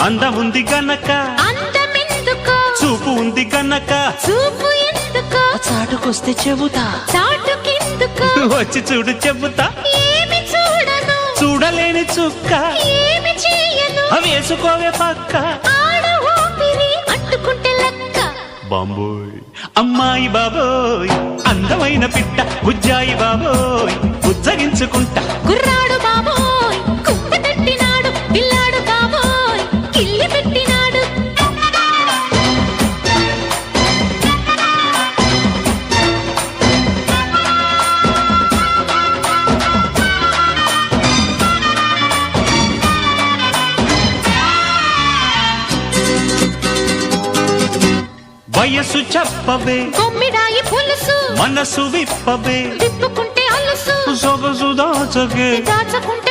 అందముంది గనక అందమెందుకో చూపు ఉంది గనక చూపు ఎందుకో చాటుకొస్తే చెబుతా చాటుకెందుకో వచ్చి చూడు చెబుతా ఏమి చూడను చూడలేని చుక్క ఏమి చేయను వేసుకోవే పక్క ఆడ ఊపిరి అంటుకుంటే లెక్క బాంబోయ్ అమ్మాయి బాబోయ్ అందమైన పిట్ట బుజ్జాయి బాబోయ్ ఉజ్జగించుకుంటా గుర్రాడు బాబోయ్ కుక్క తట్టినాడు పిల్లాడు బాబోయ్ కిల్లి పెట్టినాడు వయసు చెప్పవే కొమ్మిడాయి పులుసు మనసు విప్పవే తిప్పుకుంటే అలుసు సొగసు దాచగే దాచకుంటే